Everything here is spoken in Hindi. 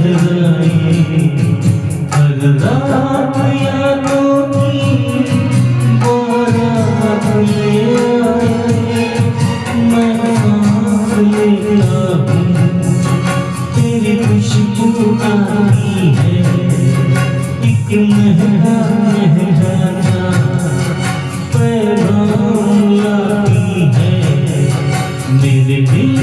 लहराए हर रात यादों की बारात ले आए। मैं सांस लेता हूँ तेरी खुशबू आती है, एक महका महका पैगाम लाती है मेरे दिल